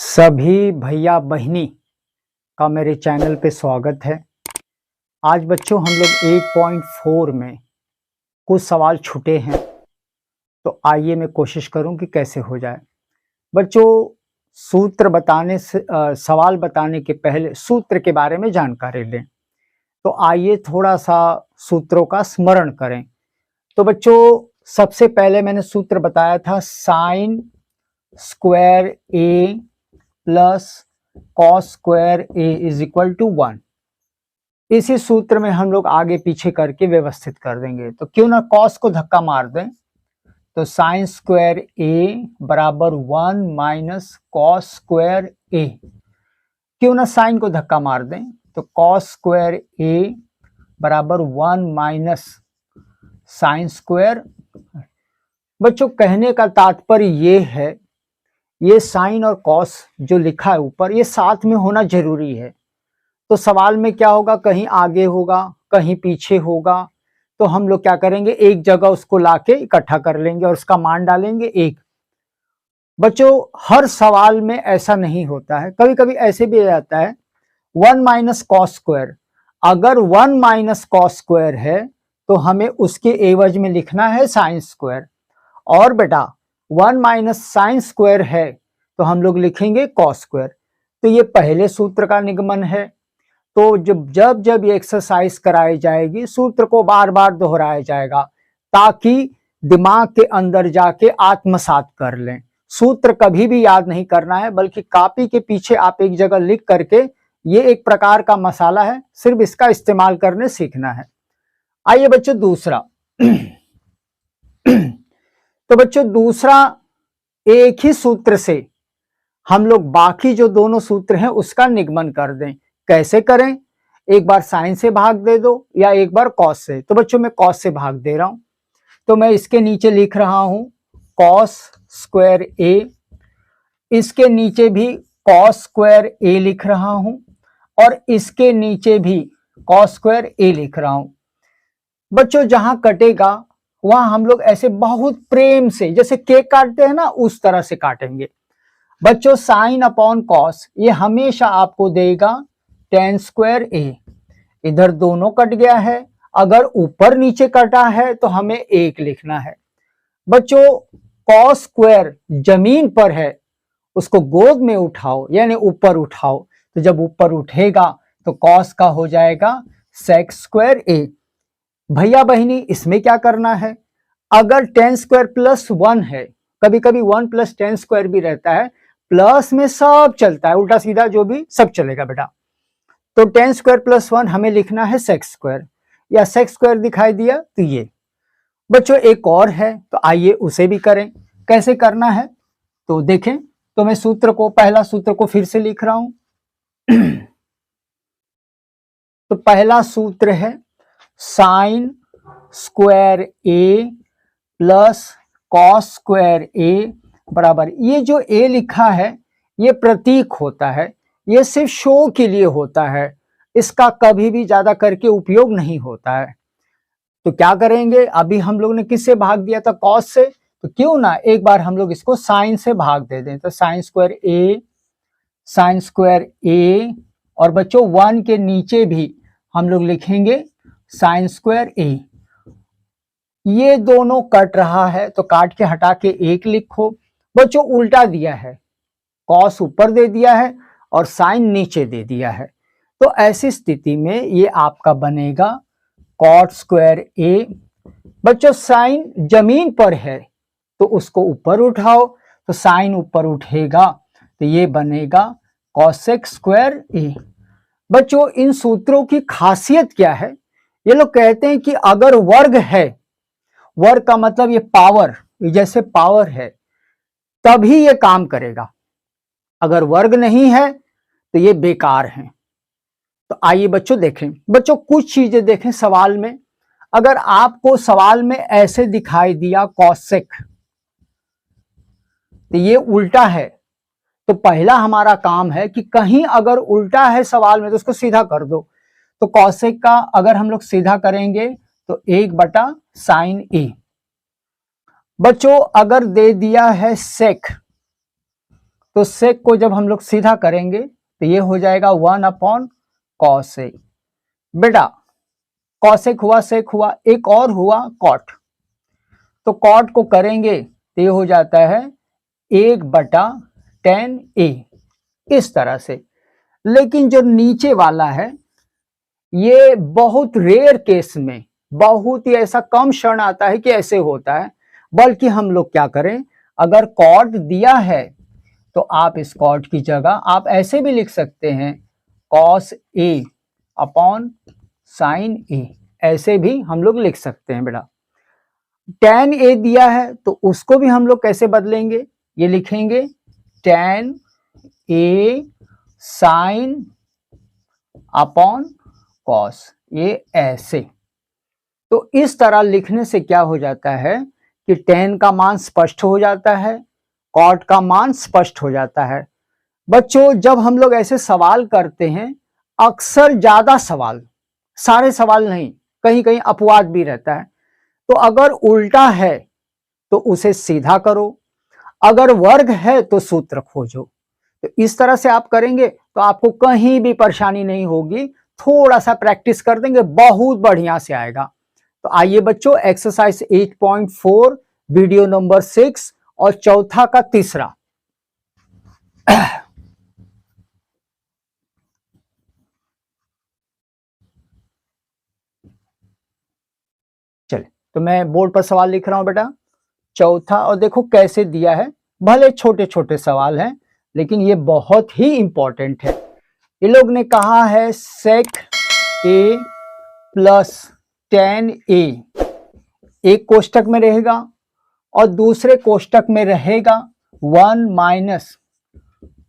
सभी भैया बहिनी का मेरे चैनल पे स्वागत है। आज बच्चों हम लोग 8.4 में कुछ सवाल छूटे हैं, तो आइए मैं कोशिश करूं कि कैसे हो जाए। बच्चों सूत्र बताने से सवाल बताने के पहले सूत्र के बारे में जानकारी लें। तो आइए थोड़ा सा सूत्रों का स्मरण करें। तो बच्चों सबसे पहले मैंने सूत्र बताया था sine square A plus cos square A is equal to 1। इसी सूत्र में हम लोग आगे पीछे करके व्यवस्थित कर देंगे। तो क्यों ना कॉस को धक्का मार दें, तो साइन स्क्वायर ए बराबर 1 माइनस कॉस स्क्वायर ए। क्यों ना साइन को धक्का मार दें, तो कॉस स्क्वायर ए बराबर 1 माइनस साइन स्क्वायर। बच्चों कहने का तात्पर्य ये है, ये साइन और कॉस जो लिखा है ऊपर, ये साथ में होना जरूरी है। तो सवाल में क्या होगा, कहीं आगे होगा कहीं पीछे होगा, तो हम लोग क्या करेंगे, एक जगह उसको लाके इकट्ठा कर लेंगे और उसका मान डालेंगे एक। बच्चों हर सवाल में ऐसा नहीं होता है, कभी कभी ऐसे भी आ जाता है 1 माइनस कॉस स्क्वायर। अगर 1 माइनस कॉस स्क्वायर है तो हमें उसके एवज में लिखना है साइन स्क्वायर, और बेटा 1 माइनस साइन स्क्वायर है तो हम लोग लिखेंगे कॉस स्क्वायर। तो ये पहले सूत्र का निगमन है। तो जब ये एक्सरसाइज कराई जाएगी, सूत्र को बार बार दोहराया जाएगा ताकि दिमाग के अंदर जाके आत्मसात कर लें। सूत्र कभी भी याद नहीं करना है, बल्कि कॉपी के पीछे आप एक जगह लिख करके, ये एक प्रकार का मसाला है, सिर्फ इसका इस्तेमाल करने सीखना है। आइए बच्चों दूसरा तो बच्चों दूसरा एक ही सूत्र से हम लोग बाकी जो दोनों सूत्र हैं उसका निगमन कर दें। कैसे करें, एक बार साइन से भाग दे दो या एक बार कॉस से। तो बच्चों मैं कॉस से भाग दे रहा हूं, तो मैं इसके नीचे लिख रहा हूं कॉस स्क्वायर ए, इसके नीचे भी कॉस स्क्वायर ए लिख रहा हूं, और इसके नीचे भी कॉस स्क्वायर ए लिख रहा हूं। बच्चों जहां कटेगा वहां हम लोग ऐसे बहुत प्रेम से, जैसे केक काटते हैं ना, उस तरह से काटेंगे। बच्चों साइन अपॉन कॉस ये हमेशा आपको देगा टेन स्क्वायर ए। इधर दोनों कट गया है, अगर ऊपर नीचे कटा है तो हमें एक लिखना है। बच्चों कॉस स्क्वायर जमीन पर है, उसको गोद में उठाओ यानी ऊपर उठाओ, तो जब ऊपर उठेगा तो कॉस का हो जाएगा सेक स्क्वायर ए। भैया बहिनी इसमें क्या करना है, अगर टेन स्क्वायर प्लस 1 है, कभी कभी 1 प्लस टेन स्क्वायर भी रहता है, प्लस में सब चलता है, उल्टा सीधा जो भी सब चलेगा बेटा। तो टेन स्क्वायर प्लस 1 हमें लिखना है सेक्स स्क्वायर, या सेक्स स्क्वायर दिखाई दिया तो ये। बच्चों एक और है, तो आइए उसे भी करें। कैसे करना है तो देखें। तो मैं सूत्र को, पहला सूत्र को फिर से लिख रहा हूं तो पहला सूत्र है sign square A plus cos square ए बराबर, ये जो ए लिखा है ये प्रतीक होता है, ये सिर्फ शो के लिए होता है, इसका कभी भी ज्यादा करके उपयोग नहीं होता है। तो क्या करेंगे, अभी हम लोग ने किससे भाग दिया था, कॉस से, तो क्यों ना एक बार हम लोग इसको साइन से भाग दे दें। तो साइन स्क्वायर ए, और बच्चों 1 के नीचे भी हम लोग लिखेंगे साइन स्क्वायर ए। ये दोनों कट रहा है तो काट के हटा के एक लिखो। बच्चों उल्टा दिया है, कॉस ऊपर दे दिया है और साइन नीचे दे दिया है, तो ऐसी स्थिति में ये आपका बनेगा कॉट स्क्वायर ए। बच्चों साइन जमीन पर है तो उसको ऊपर उठाओ, तो साइन ऊपर उठेगा तो ये बनेगा कॉसेक स्क्वायर ए। बच्चों इन सूत्रों की खासियत क्या है, ये लोग कहते हैं कि अगर वर्ग है, वर्ग का मतलब ये पावर, जैसे पावर है तभी ये काम करेगा, अगर वर्ग नहीं है तो ये बेकार है। तो आइए बच्चों देखें, बच्चों कुछ चीजें देखें सवाल में। अगर आपको सवाल में ऐसे दिखाई दिया कॉसेक, तो ये उल्टा है, तो पहला हमारा काम है कि कहीं अगर उल्टा है सवाल में तो उसको सीधा कर दो। तो कॉसेक का अगर हम लोग सीधा करेंगे तो 1 साइन ए। बच्चों अगर दे दिया है सेक, तो सेक को जब हम लोग सीधा करेंगे तो ये हो जाएगा 1/cos A। बेटा कॉसेक हुआ, सेक हुआ, एक और हुआ कॉट। तो कॉट को करेंगे तो ये हो जाता है 1/tan A, इस तरह से। लेकिन जो नीचे वाला है ये बहुत रेयर केस में, बहुत ही ऐसा कम क्षण आता है कि ऐसे होता है। बल्कि हम लोग क्या करें, अगर कॉट दिया है तो आप इस कॉट की जगह आप ऐसे भी लिख सकते हैं cos A upon sin A, ऐसे भी हम लोग लिख सकते हैं बेटा। tan A दिया है तो उसको भी हम लोग कैसे बदलेंगे, ये लिखेंगे tan A sin upon cos, ये ऐसे। तो इस तरह लिखने से क्या हो जाता है कि tan का मान स्पष्ट हो जाता है, cot का मान स्पष्ट हो जाता है। बच्चों जब हम लोग ऐसे सवाल करते हैं, अक्सर ज्यादा सवाल, सारे सवाल नहीं, कहीं कहीं अपवाद भी रहता है। तो अगर उल्टा है तो उसे सीधा करो, अगर वर्ग है तो सूत्र खोजो। तो इस तरह से आप करेंगे तो आपको कहीं भी परेशानी नहीं होगी। थोड़ा सा प्रैक्टिस कर देंगे, बहुत बढ़िया से आएगा। तो आइए बच्चों, एक्सरसाइज 8.4 वीडियो नंबर 6 और चौथा का तीसरा। चले, तो मैं बोर्ड पर सवाल लिख रहा हूं बेटा, चौथा। और देखो कैसे दिया है, भले छोटे छोटे सवाल हैं लेकिन ये बहुत ही इंपॉर्टेंट है। ये लोग ने कहा है sec A plus tan A एक कोष्टक में रहेगा और दूसरे कोष्टक में रहेगा 1 माइनस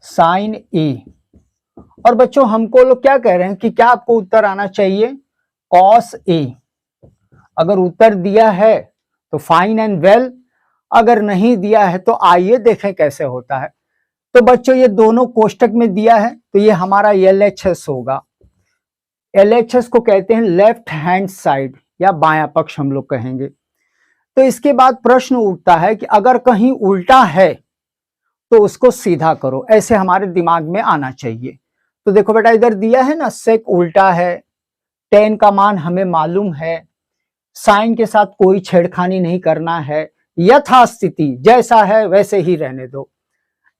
sin A। और बच्चों हमको लोग क्या कह रहे हैं कि क्या आपको उत्तर आना चाहिए cos A। अगर उत्तर दिया है तो फाइन एंड वेल, अगर नहीं दिया है तो आइए देखें कैसे होता है। तो बच्चों ये दोनों कोष्टक में दिया है तो ये हमारा LHS होगा। LHS को कहते हैं लेफ्ट हैंड साइड या बायां पक्ष हम लोग कहेंगे। तो इसके बाद प्रश्न उठता है कि अगर कहीं उल्टा है तो उसको सीधा करो, ऐसे हमारे दिमाग में आना चाहिए। तो देखो बेटा इधर दिया है ना सेक उल्टा है, tan का मान हमें मालूम है, साइन के साथ कोई छेड़खानी नहीं करना है, यथास्थिति जैसा है वैसे ही रहने दो।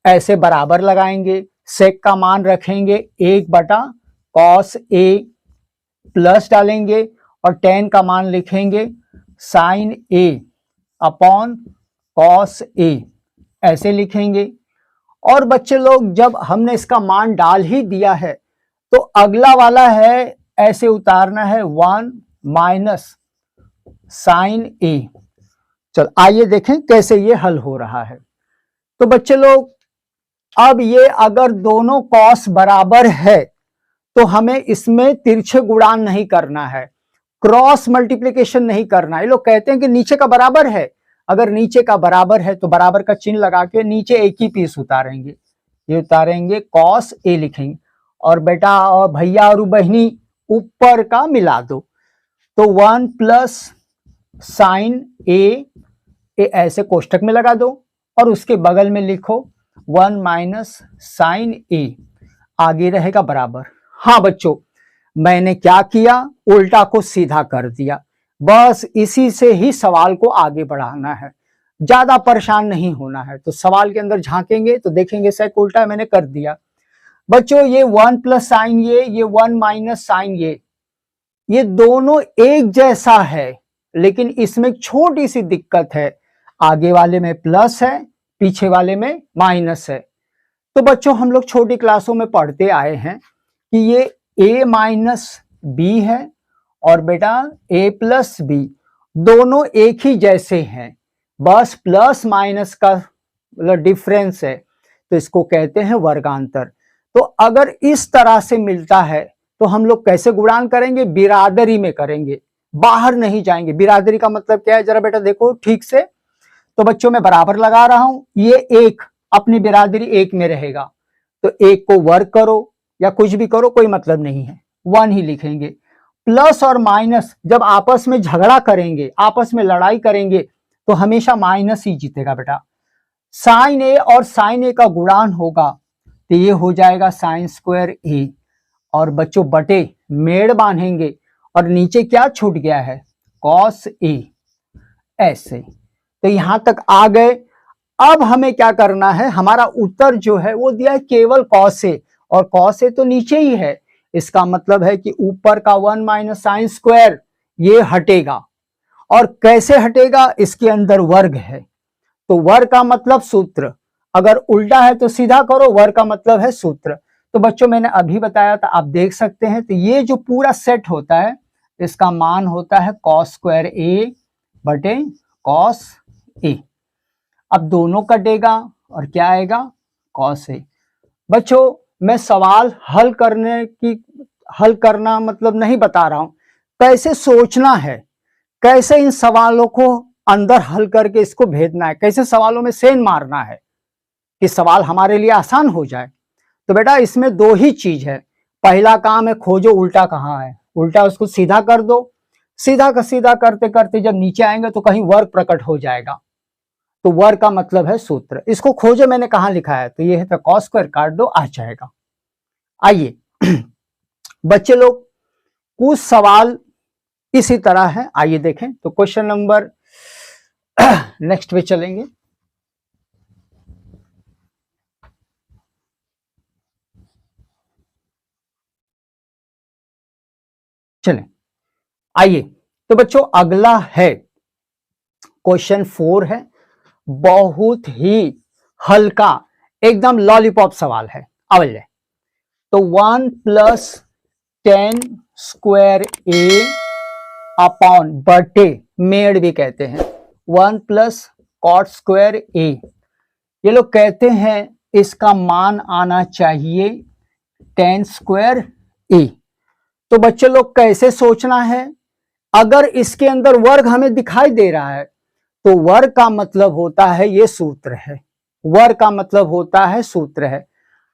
ऐसे बराबर लगाएंगे, सेक का मान रखेंगे 1/cos A प्लस डालेंगे और tan का मान लिखेंगे sin A upon cos A, ऐसे लिखेंगे। और बच्चे लोग जब हमने इसका मान डाल ही दिया है तो अगला वाला है ऐसे उतारना है 1 माइनस sin A। चल आइए देखें कैसे ये हल हो रहा है। तो बच्चे लोग अब ये अगर दोनों कॉस बराबर है तो हमें इसमें तिरछे गुणान नहीं करना है, क्रॉस मल्टीप्लिकेशन नहीं करना है। ये लोग कहते हैं कि नीचे का बराबर है, अगर नीचे का बराबर है तो बराबर का चिन्ह लगा के नीचे एक ही पीस उतारेंगे, ये उतारेंगे cos A लिखेंगे। और बेटा और भैया और बहनी ऊपर का मिला दो, तो 1 प्लस sin A ऐसे कोष्टक में लगा दो और उसके बगल में लिखो 1 माइनस sin A, आगे रहेगा बराबर। हाँ बच्चों मैंने क्या किया, उल्टा को सीधा कर दिया। बस इसी से ही सवाल को आगे बढ़ाना है, ज्यादा परेशान नहीं होना है। तो सवाल के अंदर झांकेंगे तो देखेंगे सेक उल्टा मैंने कर दिया। बच्चों ये 1 प्लस साइन ये 1 माइनस साइन ये दोनों एक जैसा है, लेकिन इसमें छोटी सी दिक्कत है, आगे वाले में प्लस है पीछे वाले में माइनस है। तो बच्चों हम लोग छोटी क्लासों में पढ़ते आए हैं कि ये a माइनस बी है और बेटा a प्लस बी दोनों एक ही जैसे हैं, बस प्लस माइनस का डिफरेंस है, तो इसको कहते हैं वर्गांतर। तो अगर इस तरह से मिलता है तो हम लोग कैसे गुणान करेंगे, बिरादरी में करेंगे, बाहर नहीं जाएंगे। बिरादरी का मतलब क्या है जरा बेटा देखो ठीक से। तो बच्चों मैं बराबर लगा रहा हूं, ये एक अपनी बिरादरी एक में रहेगा, तो एक को वर्ग करो या कुछ भी करो कोई मतलब नहीं है, 1 ही लिखेंगे। प्लस और माइनस जब आपस में झगड़ा करेंगे, आपस में लड़ाई करेंगे तो हमेशा माइनस ही जीतेगा बेटा। साइन ए और साइन ए का गुणान होगा तो ये हो जाएगा साइन स्क्वायर ए, और बच्चों बटे मेड़ बांधेंगे और नीचे क्या छूट गया है, कॉस ए। ऐसे तो यहां तक आ गए। अब हमें क्या करना है, हमारा उत्तर जो है वो दिया है केवल कॉस ए, और कॉस ए तो नीचे ही है, इसका मतलब है कि ऊपर का 1 माइनस साइन स्क्वायर ये हटेगा। और कैसे हटेगा, इसके अंदर वर्ग है, तो वर्ग का मतलब सूत्र, अगर उल्टा है तो सीधा करो, वर्ग का मतलब है सूत्र। तो बच्चों मैंने अभी बताया था, आप देख सकते हैं, तो ये जो पूरा सेट होता है इसका मान होता है कॉस स्क्वायर ए बटे कॉस ए। अब दोनों कटेगा और क्या आएगा, कॉस ए। बच्चों मैं सवाल हल करना मतलब नहीं बता रहा हूं, कैसे सोचना है, कैसे इन सवालों को अंदर हल करके इसको भेदना है, कैसे सवालों में सेन मारना है कि सवाल हमारे लिए आसान हो जाए। तो बेटा इसमें दो ही चीज है, पहला काम है खोजो उल्टा कहाँ है, उल्टा उसको सीधा कर दो, सीधा का सीधा करते करते जब नीचे आएंगे तो कहीं वर्ग प्रकट हो जाएगा, तो वर्ग का मतलब है सूत्र। इसको खोजो, मैंने कहां लिखा है, तो ये है, तो कॉस स्क्वायर काट दो, आ जाएगा। आइए बच्चे लोग कुछ सवाल इसी तरह है, आइए देखें। तो क्वेश्चन नंबर नेक्स्ट पे चलेंगे। चलें आइए, तो बच्चों अगला है क्वेश्चन 4 है, बहुत ही हल्का एकदम लॉलीपॉप सवाल है। अवल तो 1 प्लस 10 स्क्वायर ए अपॉन बटे मेड भी कहते हैं 1 प्लस कॉट स्क्वायर ए, ये लोग कहते हैं इसका मान आना चाहिए 10 स्क्वायर ए। तो बच्चे लोग कैसे सोचना है, अगर इसके अंदर वर्ग हमें दिखाई दे रहा है तो वर्ग का मतलब होता है ये सूत्र है, वर्ग का मतलब होता है सूत्र है।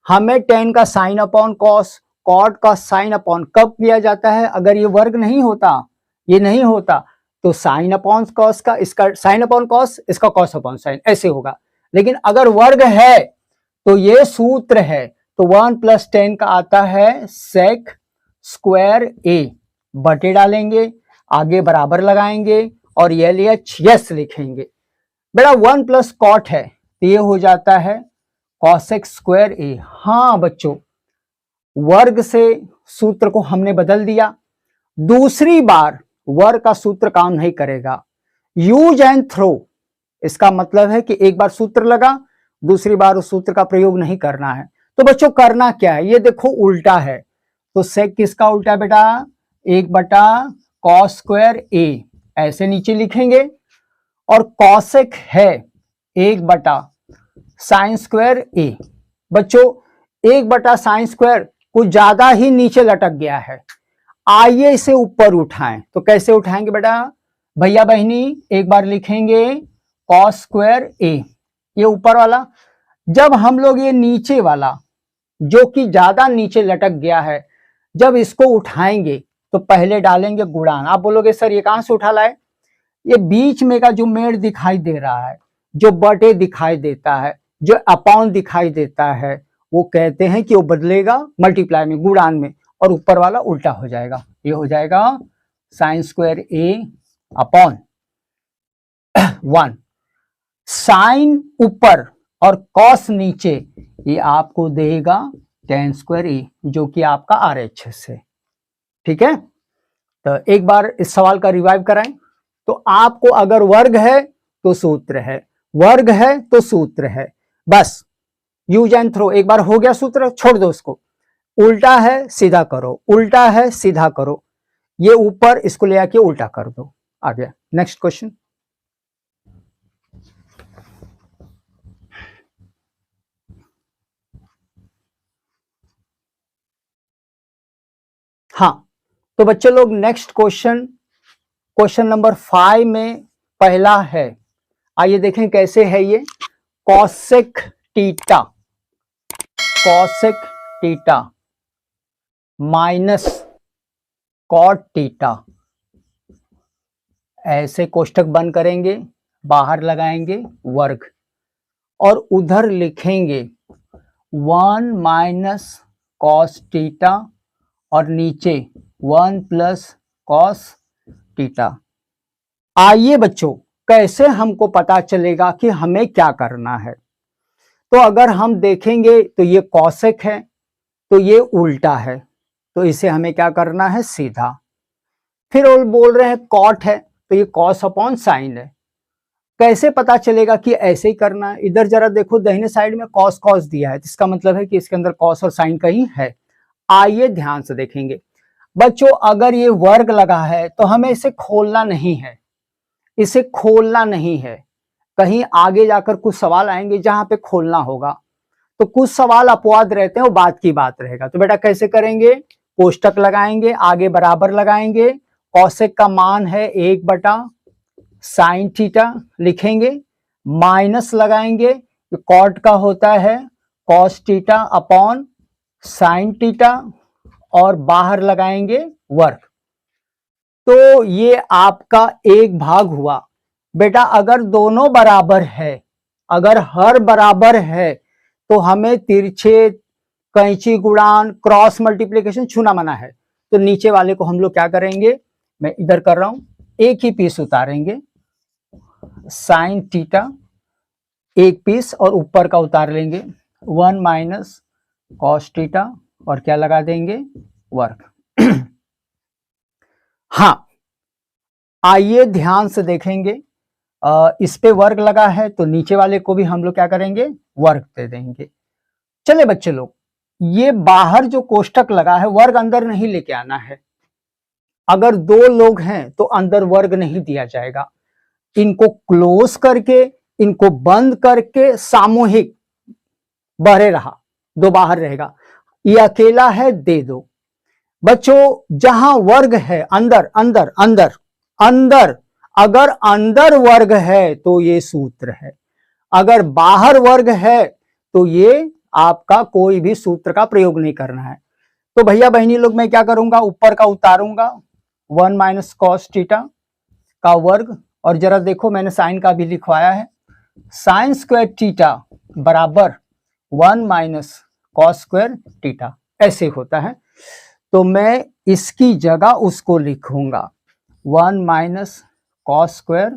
हमें 10 का साइन अपॉन कॉस, कॉट का साइन अपॉन कब किया जाता है, अगर ये वर्ग नहीं होता, ये नहीं होता तो साइन अपॉन कॉस का, इसका साइन अपॉन कॉस, इसका कॉस अपॉन साइन, ऐसे होगा। लेकिन अगर वर्ग है तो ये सूत्र है, तो 1 प्लस 10 का आता है सेक स्क्वायर ए, बटे डालेंगे, आगे बराबर लगाएंगे और यस लिखेंगे। बेटा 1 प्लस कॉट है तो ये हो जाता है कॉसेक स्क्वायर ए। हाँ बच्चों, वर्ग से सूत्र को हमने बदल दिया, दूसरी बार वर्ग का सूत्र काम नहीं करेगा, यूज एंड थ्रो, इसका मतलब है कि एक बार सूत्र लगा, दूसरी बार उस सूत्र का प्रयोग नहीं करना है। तो बच्चों करना क्या है, ये देखो उल्टा है, तो सेक किसका उल्टा बेटा, 1 बटा कॉस स्क्वायर ए, ऐसे नीचे लिखेंगे, और कॉसेक है 1 बटा साइन स्क्वायर ए। बच्चों 1 बटा साइन स्क्वायर कुछ ज्यादा ही नीचे लटक गया है, आइए इसे ऊपर उठाएं। तो कैसे उठाएंगे बेटा, भैया बहनी एक बार लिखेंगे कॉस स्क्वायर ए, ये ऊपर वाला। जब हम लोग ये नीचे वाला जो कि ज्यादा नीचे लटक गया है, जब इसको उठाएंगे तो पहले डालेंगे गुणान। आप बोलोगे सर ये कहां से उठा लाए, ये बीच में का जो मेड़ दिखाई दे रहा है, जो बटे दिखाई देता है, जो अपॉन दिखाई देता है, वो कहते हैं कि वो बदलेगा मल्टीप्लाई में, गुणान में, और ऊपर वाला उल्टा हो जाएगा, ये हो जाएगा साइन स्क्वायर ए अपॉन 1, साइन ऊपर और कॉस नीचे, ये आपको देगा टेन स्क्वायर ए, जो कि आपका RHS है। ठीक है, तो एक बार इस सवाल का रिवाइव कराएं। तो आपको अगर वर्ग है तो सूत्र है, वर्ग है तो सूत्र है, बस यूज एंड थ्रो, एक बार हो गया सूत्र छोड़ दो उसको, उल्टा है सीधा करो, उल्टा है सीधा करो, ये ऊपर इसको ले आके उल्टा कर दो, आ गया। Next question. हाँ तो बच्चे लोग नेक्स्ट क्वेश्चन, क्वेश्चन नंबर 5 में पहला है, आइए देखें कैसे है ये। Cosec theta, cosec theta minus cot theta, ऐसे कोष्टक बंद करेंगे, बाहर लगाएंगे वर्ग, और उधर लिखेंगे 1 माइनस कॉस थीटा और नीचे 1 प्लस कॉस थीटा। आइए बच्चों, कैसे हमको पता चलेगा कि हमें क्या करना है? तो अगर हम देखेंगे तो ये कॉसेक है, तो ये उल्टा है, तो इसे हमें क्या करना है? सीधा। फिर वो बोल रहे हैं कॉट है, तो ये कॉस अपॉन साइन है। कैसे पता चलेगा कि ऐसे ही करना है? इधर जरा देखो, दाहिने साइड में कॉस कॉस दिया है, तो इसका मतलब है कि इसके अंदर कॉस और साइन कहीं है। आइए ध्यान से देखेंगे बच्चों, अगर ये वर्ग लगा है तो हमें इसे खोलना नहीं है, इसे खोलना नहीं है। कहीं आगे जाकर कुछ सवाल आएंगे जहां पे खोलना होगा, तो कुछ सवाल अपवाद रहते हैं, वो बात की बात रहेगा। तो बेटा कैसे करेंगे? कोष्टक लगाएंगे, आगे बराबर लगाएंगे, कॉसेक का मान है 1 साइन थीटा लिखेंगे, माइनस लगाएंगे, कॉट का होता है cos theta upon sine theta, और बाहर लगाएंगे वर्ग। तो ये आपका 1 हुआ। बेटा अगर दोनों बराबर है, अगर हर बराबर है, तो हमें तिरछे, कैंची गुणान, क्रॉस मल्टीप्लिकेशन छूना मना है। तो नीचे वाले को हम लोग क्या करेंगे? मैं इधर कर रहा हूं, एक ही पीस उतारेंगे, साइन थीटा एक पीस, और ऊपर का उतार लेंगे 1 माइनस कॉस थीटा, और क्या लगा देंगे? वर्ग। हाँ, आइए ध्यान से देखेंगे, इस पे वर्ग लगा है तो नीचे वाले को भी हम लोग क्या करेंगे? वर्ग दे देंगे। चले बच्चे लोग, ये बाहर जो कोष्टक लगा है, वर्ग अंदर नहीं लेके आना है। अगर 2 लोग हैं तो अंदर वर्ग नहीं दिया जाएगा। इनको क्लोज करके, इनको बंद करके सामूहिक बाहर रहा, 2 बाहर रहेगा। ये अकेला है, दे दो। बच्चों जहां वर्ग है, अंदर अंदर अंदर अंदर, अगर अंदर वर्ग है तो ये सूत्र है, अगर बाहर वर्ग है तो ये आपका कोई भी सूत्र का प्रयोग नहीं करना है। तो भैया बहनी लोग, मैं क्या करूंगा? ऊपर का उतारूंगा 1 माइनस कॉस थीटा का वर्ग, और जरा देखो मैंने साइन का भी लिखवाया है, साइन स्क्वायर थीटा बराबर 1 माइनस कॉस स्क्वायर थीटा, ऐसे होता है। तो मैं इसकी जगह उसको लिखूंगा 1 माइनस कॉस स्क्वायर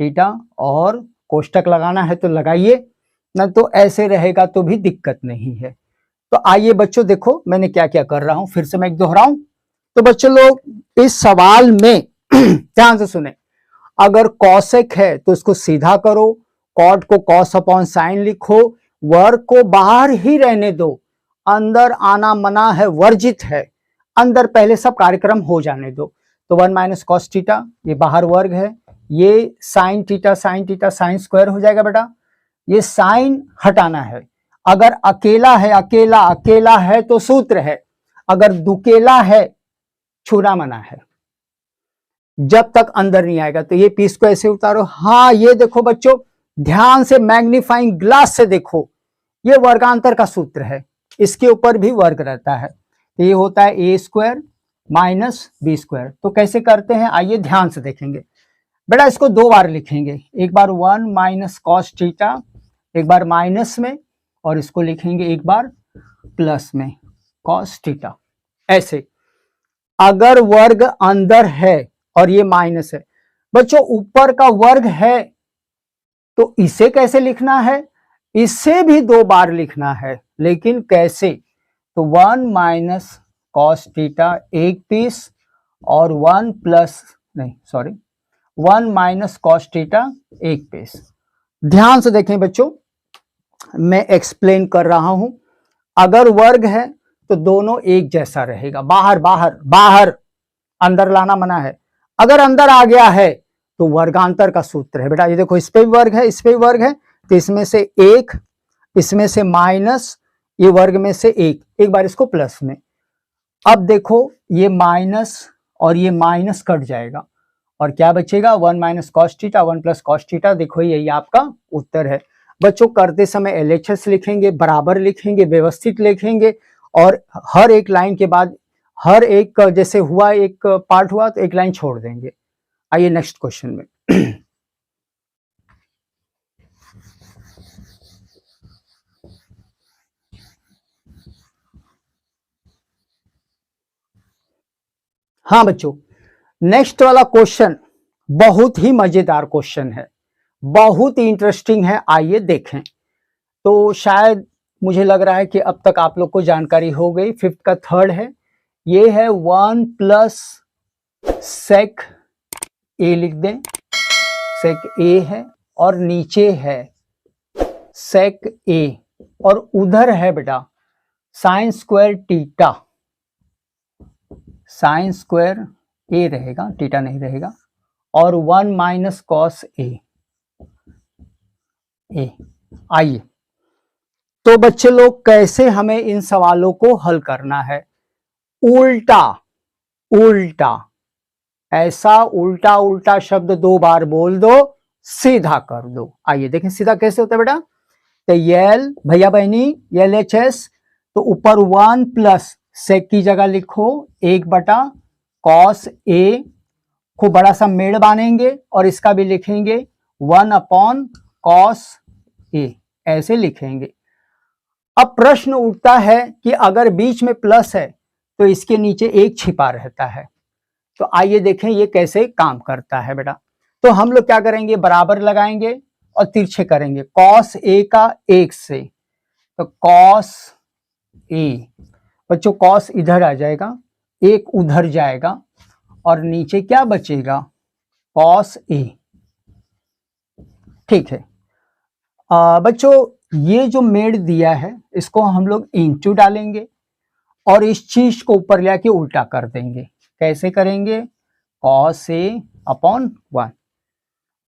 थीटा, और कोष्टक लगाना है तो लगाइए, ना तो ऐसे रहेगा तो भी दिक्कत नहीं है। तो आइए बच्चों देखो मैं क्या क्या कर रहा हूं, फिर से मैं दोहराऊं। तो बच्चों लोग इस सवाल में ध्यान से सुने, अगर कॉसेक है तो इसको सीधा करो, कॉट को कॉस अपॉन साइन लिखो, वर्ग को बाहर ही रहने दो, अंदर आना मना है, वर्जित है, अंदर पहले सब कार्यक्रम हो जाने दो। तो 1 माइनस कॉस थीटा, ये बाहर वर्ग है, ये साइन थीटा साइन स्क्वायर हो जाएगा बेटा, ये साइन हटाना है। अगर अकेला है, अकेला अकेला है तो सूत्र है, अगर दुकेला है छूना मना है, जब तक अंदर नहीं आएगा। तो ये पीस को ऐसे उतारो। हाँ ये देखो बच्चों, ध्यान से मैग्नीफाइंग ग्लास से देखो, ये वर्गांतर का सूत्र है, इसके ऊपर भी वर्ग रहता है। तो ये होता है ए स्क्वायर माइनस बी स्क्वायर। तो कैसे करते हैं आइए ध्यान से देखेंगे। बेटा इसको 2 बार लिखेंगे, एक बार 1 माइनस कॉस थीटा, एक बार माइनस में, और इसको लिखेंगे एक बार प्लस में कॉस थीटा। ऐसे अगर वर्ग अंदर है और ये माइनस है, बच्चों ऊपर का वर्ग है तो इसे कैसे लिखना है? इसे भी 2 बार लिखना है, लेकिन कैसे? तो 1 माइनस कॉस थीटा एक पीस, और 1 माइनस कॉस थीटा एक पीस। ध्यान से देखें बच्चों, मैं एक्सप्लेन कर रहा हूं। अगर वर्ग है तो दोनों एक जैसा रहेगा, बाहर बाहर बाहर, अंदर लाना मना है। अगर अंदर आ गया है तो वर्गांतर का सूत्र है बेटा, ये देखो इस पे भी वर्ग है, इस पे भी वर्ग है, तो इसमें से एक, इसमें से माइनस, ये वर्ग में से एक बार इसको प्लस में। अब देखो ये माइनस और ये माइनस कट जाएगा, और क्या बचेगा? 1 minus cos theta, 1 plus cos theta. देखो यही आपका उत्तर है। बच्चों करते समय LHS लिखेंगे, बराबर लिखेंगे, व्यवस्थित लिखेंगे, और हर एक लाइन के बाद हर एक, जैसे हुआ एक पार्ट हुआ तो एक लाइन छोड़ देंगे। आइए नेक्स्ट क्वेश्चन में। हाँ बच्चों, नेक्स्ट वाला क्वेश्चन बहुत ही मजेदार क्वेश्चन है, बहुत ही इंटरेस्टिंग है, आइए देखें। तो शायद मुझे लग रहा है कि अब तक आप लोग को जानकारी हो गई। फिफ्थ का थर्ड है, ये है 1 प्लस सेक ए, लिख दें सेक ए है, और नीचे है सेक ए, और उधर है बेटा sine square theta, sine square A रहेगा, टीटा नहीं रहेगा, और 1 माइनस कॉस ए। आइए तो बच्चे लोग कैसे हमें इन सवालों को हल करना है। उल्टा उल्टा, ऐसा उल्टा उल्टा शब्द 2 बार बोल दो, सीधा कर दो। आइए देखें सीधा कैसे होता है बेटा। तो यल भैया बहनी LHS, तो ऊपर 1 प्लस सेक की जगह लिखो 1 बटा कॉस ए, खूब बड़ा सा मेड़ बांधेंगे और इसका भी लिखेंगे 1 अपॉन कॉस ए, ऐसे लिखेंगे। अब प्रश्न उठता है कि अगर बीच में प्लस है तो इसके नीचे 1 छिपा रहता है। तो आइए देखें ये कैसे काम करता है बेटा। तो हम लोग क्या करेंगे, बराबर लगाएंगे और तिरछे करेंगे। कॉस ए का 1 से, तो कॉस ए, बच्चों कॉस इधर आ जाएगा, 1 उधर जाएगा, और नीचे क्या बचेगा, कॉस ए। ठीक है बच्चों, ये जो मेड़ दिया है इसको हम लोग इंटू डालेंगे और इस चीज को ऊपर लेके उल्टा कर देंगे। कैसे करेंगे, कॉस ए अपॉन 1,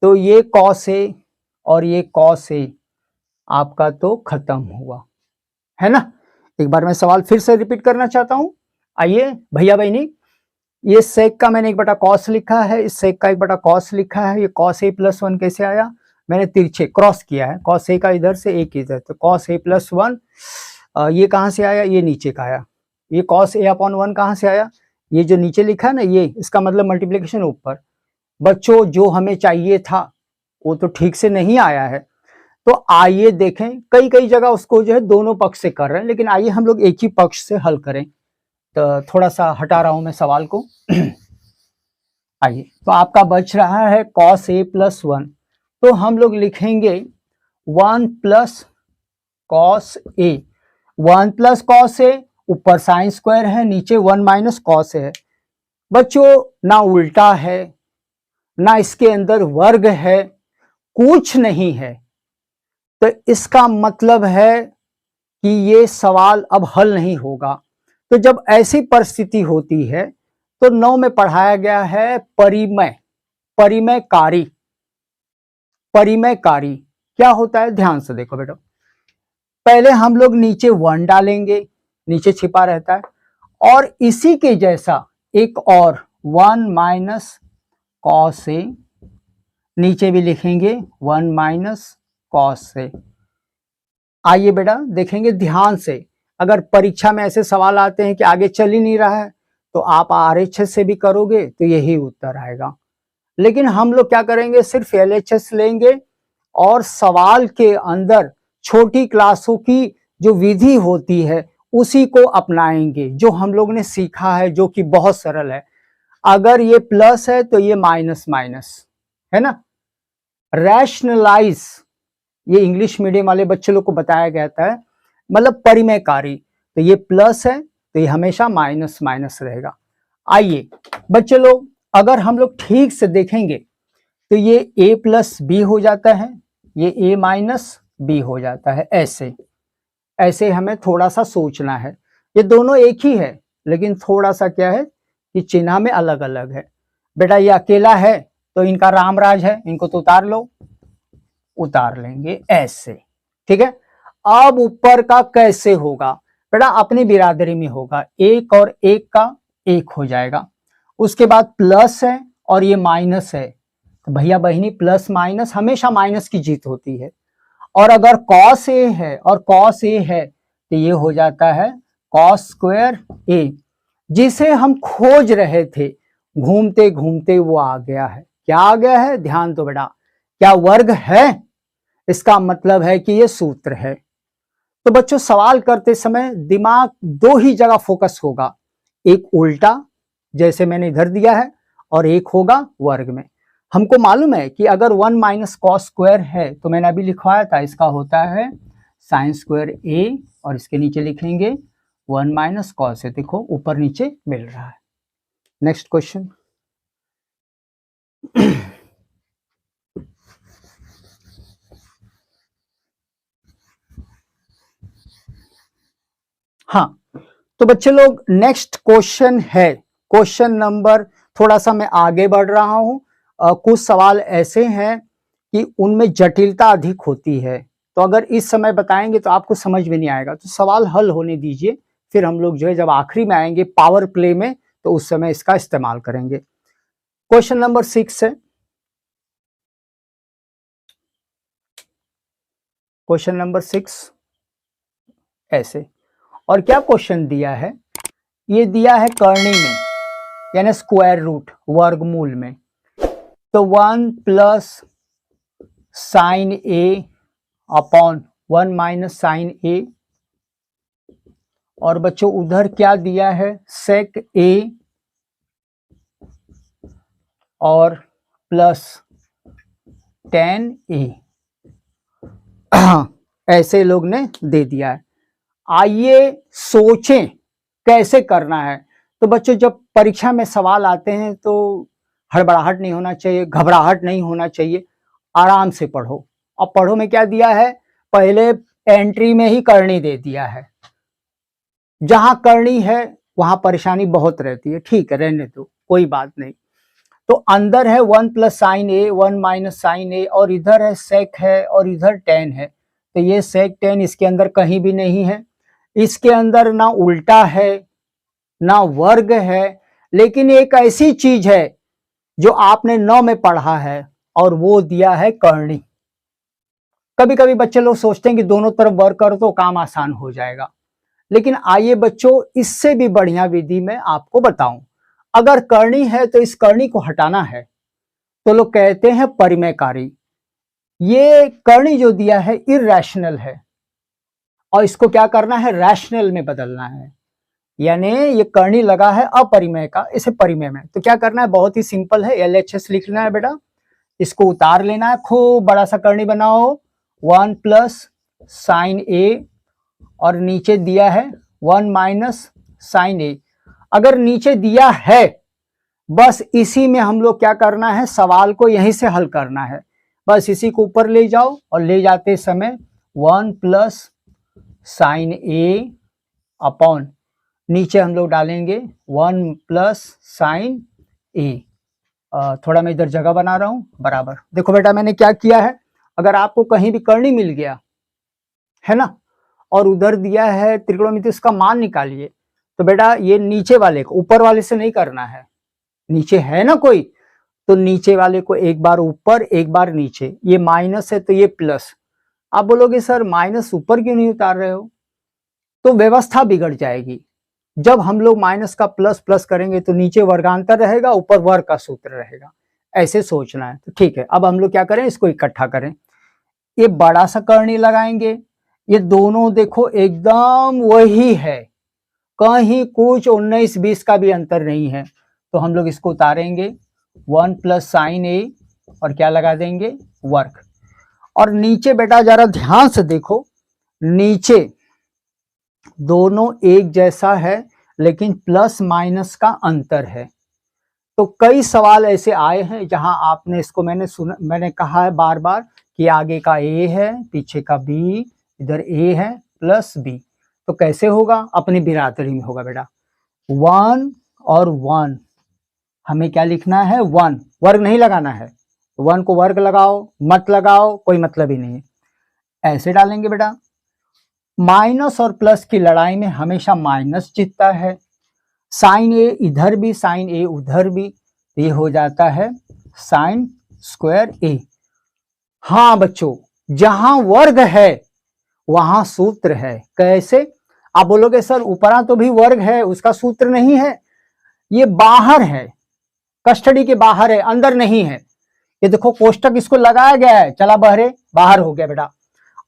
तो ये कॉस ए और ये कॉस ए आपका तो खत्म हुआ है ना। एक बार मैं सवाल फिर से रिपीट करना चाहता हूं। आइए भैया बहनी, ये सेक का मैंने 1 बटा कॉस लिखा है, इस सेक का 1 बटा कॉस लिखा है। ये कॉस ए प्लस 1 कैसे आया, मैंने तिरछे क्रॉस किया है, कॉस ए का इधर से 1 इधर, तो कॉस ए प्लस 1, ये कहां से आया, ये नीचे का आया। ये कॉस ए अपॉन 1 कहां से आया, ये जो नीचे लिखा है ना, ये इसका मतलब मल्टीप्लिकेशन ऊपर। बच्चों जो हमें चाहिए था वो तो ठीक से नहीं आया है। तो आइए देखें, कई कई जगह उसको जो है दोनों पक्ष से कर रहे हैं, लेकिन आइए हम लोग एक ही पक्ष से हल करें। तो थोड़ा सा हटा रहा हूं मैं सवाल को। आइए, तो आपका बच रहा है कॉस ए प्लस 1, तो हम लोग लिखेंगे 1 plus cos A, 1 plus cos A, ऊपर साइन स्क्वायर है, नीचे 1 माइनस कॉस है। बच्चों ना उल्टा है ना इसके अंदर वर्ग है, कुछ नहीं है। तो इसका मतलब है कि ये सवाल अब हल नहीं होगा। तो जब ऐसी परिस्थिति होती है तो 9 में पढ़ाया गया है परिमेय, परिमेयकारी। परिमेयकारी क्या होता है, ध्यान से देखो बेटा। पहले हम लोग नीचे 1 डालेंगे, नीचे छिपा रहता है, और इसी के जैसा एक और 1 माइनस कॉस ए, नीचे भी लिखेंगे 1 माइनस कॉस से। आइए बेटा देखेंगे ध्यान से, अगर परीक्षा में ऐसे सवाल आते हैं कि आगे चल ही नहीं रहा है तो आप RHS से भी करोगे तो यही उत्तर आएगा। लेकिन हम लोग क्या करेंगे, सिर्फ LHS लेंगे और सवाल के अंदर छोटी क्लासों की जो विधि होती है उसी को अपनाएंगे, जो हम लोग ने सीखा है, जो कि बहुत सरल है। अगर ये प्लस है तो ये माइनस माइनस है ना। रैशनलाइज, ये इंग्लिश मीडियम वाले बच्चे लोग को बताया गया था, मतलब परिमेयकारी। तो ये प्लस है तो ये हमेशा माइनस माइनस रहेगा। आइए बच्चे लोग, अगर हम लोग ठीक से देखेंगे तो ये a प्लस बी हो जाता है, ये a माइनस बी हो जाता है। ऐसे ऐसे हमें थोड़ा सा सोचना है। ये दोनों एक ही है लेकिन थोड़ा सा क्या है कि चिन्ह में अलग अलग है। बेटा ये अकेला है तो इनका राम राज है, इनको तो उतार लो, उतार लेंगे ऐसे, ठीक है। अब ऊपर का कैसे होगा बेटा, अपनी बिरादरी में होगा, 1 और 1 का 1 हो जाएगा। उसके बाद प्लस है और ये माइनस है, तो भैया बहिनी प्लस माइनस हमेशा माइनस की जीत होती है। और अगर कॉस ए है और कॉस ए है तो ये हो जाता है कॉस स्क्वायर ए, जिसे हम खोज रहे थे। घूमते घूमते वो आ गया है। क्या आ गया है, ध्यान दो बेटा, क्या वर्ग है, इसका मतलब है कि ये सूत्र है। तो बच्चों सवाल करते समय दिमाग 2 ही जगह फोकस होगा, एक उल्टा जैसे मैंने इधर दिया है, और एक होगा वर्ग में। हमको मालूम है कि अगर 1 माइनस कॉस स्क्वायर है तो मैंने अभी लिखवाया था, इसका होता है साइन स्क्वायर ए, और इसके नीचे लिखेंगे 1 माइनस कॉस है। देखो ऊपर नीचे मिल रहा है। Next question. हाँ, तो बच्चे लोग नेक्स्ट क्वेश्चन है क्वेश्चन नंबर, थोड़ा सा मैं आगे बढ़ रहा हूं। कुछ सवाल ऐसे हैं कि उनमें जटिलता अधिक होती है, तो अगर इस समय बताएंगे तो आपको समझ में नहीं आएगा, तो सवाल हल होने दीजिए, फिर हम लोग जो है जब आखिरी में आएंगे पावर प्ले में तो उस समय इसका इस्तेमाल करेंगे। क्वेश्चन नंबर 6 है। क्वेश्चन नंबर 6 ऐसे, और क्या क्वेश्चन दिया है, ये दिया है करनी में, यानी स्क्वायर रूट, वर्गमूल में। तो 1 प्लस साइन ए अपॉन 1 माइनस साइन ए, और बच्चों उधर क्या दिया है, सेक ए और प्लस टेन ए, ऐसे लोग ने दे दिया है। आइए सोचें कैसे करना है। तो बच्चों जब परीक्षा में सवाल आते हैं तो हड़बड़ाहट नहीं होना चाहिए, घबराहट नहीं होना चाहिए, आराम से पढ़ो। अब पढ़ो में क्या दिया है, पहले एंट्री में ही करनी दे दिया है। जहां करनी है वहां परेशानी बहुत रहती है, ठीक है रहने दो, कोई बात नहीं। तो अंदर है 1 प्लस साइन ए, 1 माइनस साइन ए, और इधर है सेक है और इधर टेन है। तो ये सेक टेन इसके अंदर कहीं भी नहीं है, इसके अंदर ना उल्टा है ना वर्ग है, लेकिन एक ऐसी चीज है जो आपने 9 में पढ़ा है, और वो दिया है करनी। कभी कभी बच्चे लोग सोचते हैं कि दोनों तरफ वर्ग करो तो काम आसान हो जाएगा, लेकिन आइए बच्चों इससे भी बढ़िया विधि में आपको बताऊं। अगर करनी है तो इस करनी को हटाना है, तो लोग कहते हैं परिमेयकारी। ये करनी जो दिया है इर्रेशनल है, और इसको क्या करना है, रैशनल में बदलना है। यानी ये करनी लगा है अपरिमेय का, इसे परिमेय में। तो क्या करना है, बहुत ही सिंपल है, LHS लिखना है बेटा, इसको उतार लेना है, खूब बड़ा सा करनी बनाओ, 1 प्लस साइन ए, और नीचे दिया है 1 माइनस साइन ए। अगर नीचे दिया है, बस इसी में हम लोग क्या करना है, सवाल को यहीं से हल करना है। बस इसी को ऊपर ले जाओ, और ले जाते समय 1 प्लस साइन ए अपॉन, नीचे हम लोग डालेंगे 1 प्लस साइन ए। थोड़ा मैं इधर जगह बना रहा हूं बराबर। देखो बेटा मैंने क्या किया है, अगर आपको कहीं भी करनी मिल गया है ना, और उधर दिया है त्रिकोणमिति, इसका मान निकालिए, तो बेटा ये नीचे वाले को ऊपर वाले से नहीं करना है। नीचे है ना कोई, तो नीचे वाले को एक बार ऊपर एक बार नीचे। ये माइनस है तो ये प्लस। आप बोलोगे सर माइनस ऊपर क्यों नहीं उतार रहे हो, तो व्यवस्था बिगड़ जाएगी। जब हम लोग माइनस का प्लस प्लस करेंगे तो नीचे वर्गांतर रहेगा, ऊपर वर्ग का सूत्र रहेगा, ऐसे सोचना है। तो ठीक है, अब हम लोग क्या करें, इसको इकट्ठा करें। ये बड़ा सा करनी लगाएंगे, ये दोनों देखो एकदम वही है, कहीं कुछ 19-20 का भी अंतर नहीं है। तो हम लोग इसको उतारेंगे 1 प्लस साइन ए, और क्या लगा देंगे, वर्ग। और नीचे बेटा जरा ध्यान से देखो, नीचे दोनों एक जैसा है, लेकिन प्लस माइनस का अंतर है। तो कई सवाल ऐसे आए हैं जहां आपने इसको, मैंने कहा है बार बार कि आगे का ए है, पीछे का बी, इधर ए है प्लस बी। तो कैसे होगा, अपनी बिरादरी में होगा बेटा। 1 और 1, हमें क्या लिखना है, 1, वर्ग नहीं लगाना है। 1 को वर्ग लगाओ मत लगाओ, कोई मतलब ही नहीं है, ऐसे डालेंगे बेटा। माइनस और प्लस की लड़ाई में हमेशा माइनस जीतता है। साइन ए इधर भी, साइन ए उधर भी, ये हो जाता है साइन स्क्वायर ए। हाँ बच्चों, जहां वर्ग है वहां सूत्र है। कैसे, आप बोलोगे सर ऊपरा तो भी वर्ग है, उसका सूत्र नहीं है। ये बाहर है, कस्टडी के बाहर है, अंदर नहीं है। ये देखो कोष्टक इसको लगाया गया है, चला बहरे, बाहर हो गया बेटा,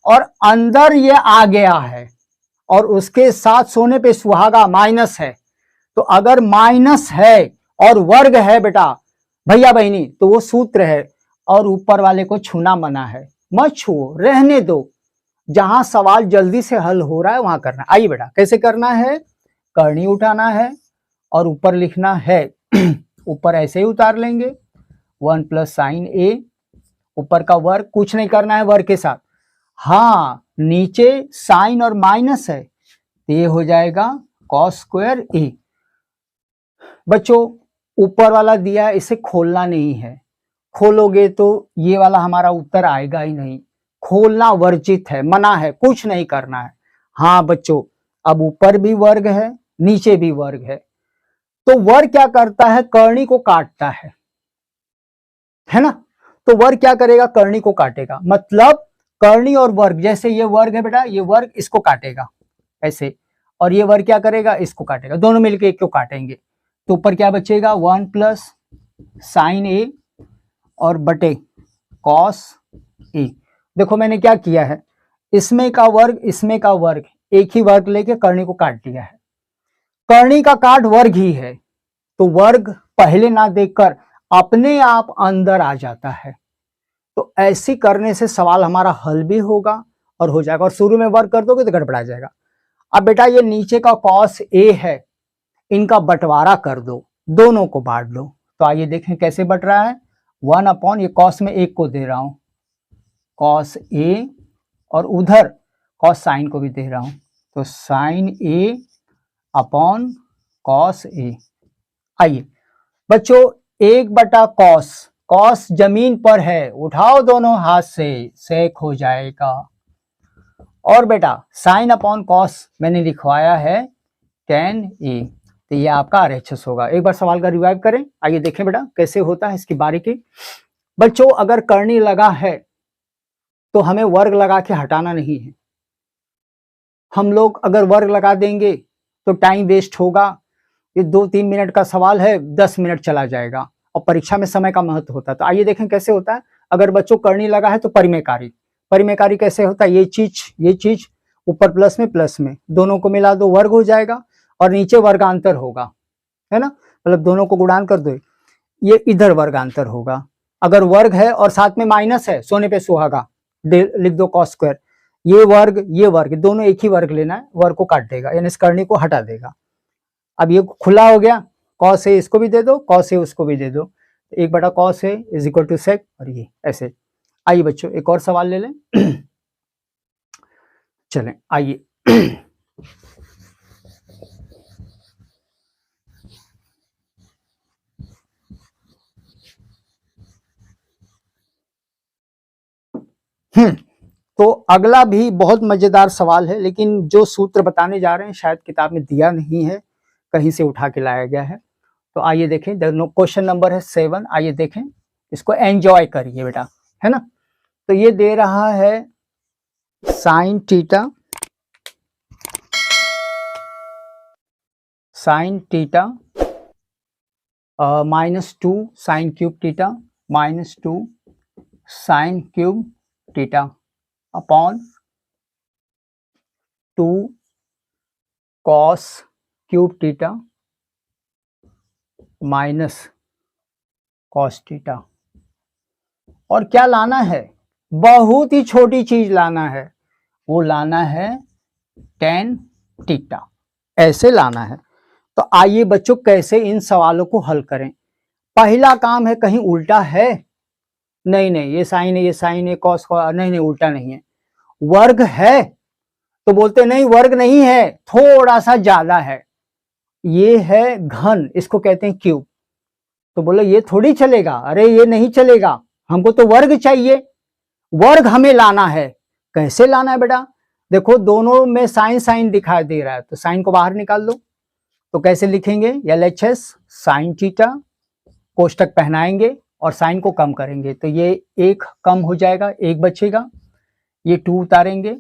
और अंदर ये आ गया है, और उसके साथ सोने पे सुहागा माइनस है। तो अगर माइनस है और वर्ग है बेटा भैया बहनी, तो वो सूत्र है और ऊपर वाले को छूना मना है, मत छुओ, रहने दो। जहां सवाल जल्दी से हल हो रहा है वहां करना। आइए बेटा कैसे करना है, करनी उठाना है और ऊपर लिखना है ऊपर ऐसे ही उतार लेंगे 1 प्लस साइन ए, ऊपर का वर्ग, कुछ नहीं करना है वर्ग के साथ। हाँ नीचे साइन और माइनस है तो ये हो जाएगा कॉस स्क्वायर ए। बच्चों ऊपर वाला दिया है, इसे खोलना नहीं है, खोलोगे तो ये वाला हमारा उत्तर आएगा ही नहीं, खोलना वर्जित है, मना है, कुछ नहीं करना है। हाँ बच्चों अब ऊपर भी वर्ग है नीचे भी वर्ग है, तो वर्ग क्या करता है, कर्णी को काटता है ना। तो वर्ग क्या करेगा, कर्णी को काटेगा, मतलब कर्णी और वर्ग, जैसे ये वर्ग है बेटा, ये वर्ग इसको काटेगा ऐसे, और ये वर्ग क्या करेगा, इसको काटेगा, दोनों मिलके एक को काटेंगे। तो ऊपर क्या बचेगा 1 प्लस साइन ए और बटे कॉस ए। देखो मैंने क्या किया है, इसमें का वर्ग एक ही वर्ग लेके कर्णी को काट दिया है, कर्णी का काट वर्ग ही है, तो वर्ग पहले ना देखकर अपने आप अंदर आ जाता है। तो ऐसी करने से सवाल हमारा हल भी होगा और हो जाएगा, और शुरू में वर्ग कर दोगे तो गड़बड़ा जाएगा। अब बेटा ये नीचे का कॉस ए है, इनका बंटवारा कर दो, दोनों को बांट दो। तो आइए देखें कैसे बट रहा है, 1 अपॉन, ये कॉस में एक को दे रहा हूं कॉस ए, और उधर कॉस साइन को भी दे रहा हूं, तो sign A upon cos A. आइए बच्चों 1/कॉस, कॉस जमीन पर है, उठाओ दोनों हाथ से, सेक हो जाएगा। और बेटा साइन अपॉन कॉस मैंने लिखवाया है tan ए, तो ये आपका RHS होगा। एक बार सवाल का रिवाइव करें, आइए देखें बेटा कैसे होता है इसकी बारीकी। बच्चों अगर कर्णी लगा है तो हमें वर्ग लगा के हटाना नहीं है, हम लोग अगर वर्ग लगा देंगे तो टाइम वेस्ट होगा, ये 2-3 मिनट का सवाल है 10 मिनट चला जाएगा, और परीक्षा में समय का महत्व होता है। तो आइए देखें कैसे होता है। अगर बच्चों कर्णी लगा है तो परिमेयकारी कैसे होता है, ये चीज ऊपर प्लस में दोनों को मिला दो, वर्ग हो जाएगा, और नीचे वर्गांतर होगा, है ना, मतलब दोनों को गुणान कर दो, ये इधर वर्गांतर होगा। अगर वर्ग है और साथ में माइनस है, सोने पे सुहागा, लिख दो कॉस स्क्वायर, ये वर्ग दोनों एक ही वर्ग लेना है, वर्ग को काट देगा यानी इस कर्णी को हटा देगा। अब ये खुला हो गया, कॉस ए इसको भी दे दो, कॉस ए उसको भी दे दो, 1/कॉस ए इज इक्वल टू सेक, और ये ऐसे। आइए बच्चों एक और सवाल ले लें चलें आइए तो अगला भी बहुत मजेदार सवाल है, लेकिन जो सूत्र बताने जा रहे हैं शायद किताब में दिया नहीं है, कहीं से उठा के लाया गया है। तो आइए देखें, क्वेश्चन नंबर है 7, आइए देखें, इसको एंजॉय करिए बेटा, है ना। तो ये दे रहा है sine theta -2 sine cube theta -2 sine cube theta upon 2 cos cube theta minus cos theta. और क्या लाना है, बहुत ही छोटी चीज लाना है, वो लाना है tan थीटा, ऐसे लाना है। तो आइए बच्चों कैसे इन सवालों को हल करें। पहला काम है, कहीं उल्टा है, नहीं ये साइन है कॉस नहीं उल्टा नहीं है, वर्ग है तो बोलते नहीं वर्ग नहीं है, थोड़ा सा ज्यादा है, ये है घन, इसको कहते हैं क्यूब, तो बोलो ये थोड़ी चलेगा, अरे ये नहीं चलेगा, हमको तो वर्ग चाहिए, वर्ग हमें लाना है। कैसे लाना है बेटा, देखो दोनों में साइन दिखाई दे रहा है, तो साइन को बाहर निकाल दो, तो कैसे लिखेंगे, LHS साइन थीटा, कोष्टक पहनाएंगे और साइन को कम करेंगे, तो ये एक कम हो जाएगा, एक बचेगा, ये 2 उतारेंगे,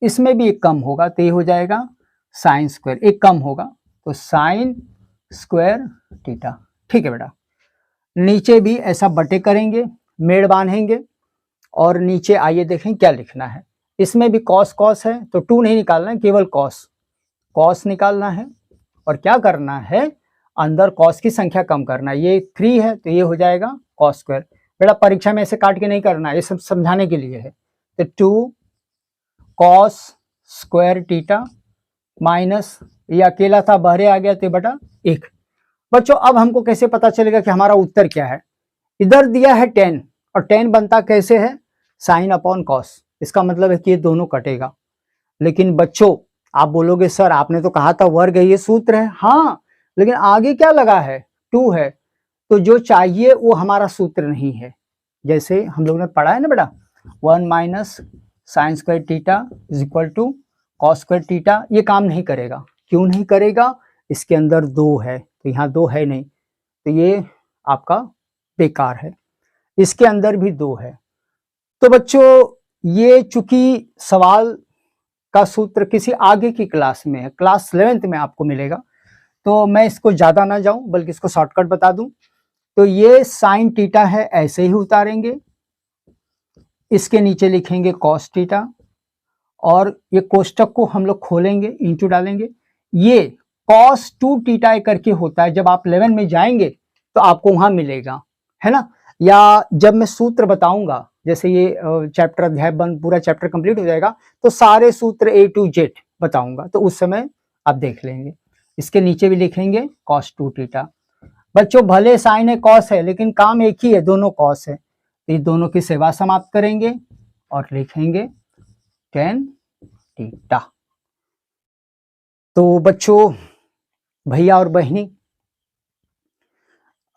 इसमें भी एक कम होगा, तो ये हो जाएगा साइन स्क्वायर, एक कम होगा, तो साइन स्क्वायर थीटा। ठीक है बेटा, नीचे भी ऐसा बटे करेंगे, मेड़ बांधेंगे, और नीचे आइए देखें क्या लिखना है, इसमें भी कॉस है, तो 2 नहीं निकालना है, केवल कॉस निकालना है, और क्या करना है, अंदर कॉस की संख्या कम करना है। ये 3 है तो ये हो जाएगा कॉस स्क्वायर। बेटा परीक्षा में ऐसे काट के नहीं करना, ये सब समझाने के लिए है। तो 2 कॉस स्क्वायर थीटा माइनस, ये अकेला था बाहर आ गया तो बेटा 1। बच्चों अब हमको कैसे पता चलेगा कि हमारा उत्तर क्या है? इधर दिया है 10 और 10 बनता कैसे है? Sine upon cos. इसका मतलब है कि ये दोनों कटेगा। लेकिन बच्चों आप बोलोगे सर आपने तो कहा था वर्ग है, ये सूत्र है। हाँ, लेकिन आगे क्या लगा है? 2 है, तो जो चाहिए वो हमारा सूत्र नहीं है। जैसे हम लोग ने पढ़ा है ना बेटा, 1 minus sine square theta is equal to cos square theta. ये काम नहीं करेगा। क्यों नहीं करेगा? इसके अंदर 2 है, तो यहाँ 2 है नहीं, तो ये आपका बेकार है। इसके अंदर भी 2 है। तो बच्चों ये चूंकि सवाल का सूत्र किसी आगे की क्लास में है, क्लास 11th में आपको मिलेगा, तो मैं इसको ज्यादा ना जाऊं बल्कि इसको शॉर्टकट बता दूं। तो ये साइन थीटा है, ऐसे ही उतारेंगे, इसके नीचे लिखेंगे कॉस थीटा, और ये कोष्टक को हम लोग खोलेंगे, इंटू डालेंगे। ये कॉस 2 थीटा करके होता है, जब आप 11 में जाएंगे तो आपको वहां मिलेगा, है ना। या जब मैं सूत्र बताऊंगा, जैसे ये चैप्टर अध्याय पूरा चैप्टर कंप्लीट हो जाएगा तो सारे सूत्र A to Z बताऊंगा, तो उस समय आप देख लेंगे। इसके नीचे भी लिखेंगे cos 2 थीटा। बच्चों भले साइन है कॉस है, लेकिन काम एक ही है, दोनों कॉस है, तो ये दोनों की सेवा समाप्त करेंगे और लिखेंगे tan थीटा। तो बच्चों भैया और बहनी,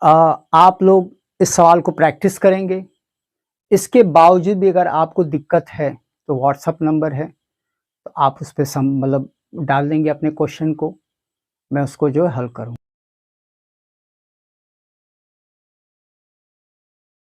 आप लोग इस सवाल को प्रैक्टिस करेंगे। इसके बावजूद भी अगर आपको दिक्कत है तो व्हाट्सएप नंबर है, तो आप उस पर मतलब डाल देंगे अपने क्वेश्चन को, मैं उसको जो है हल करूँ।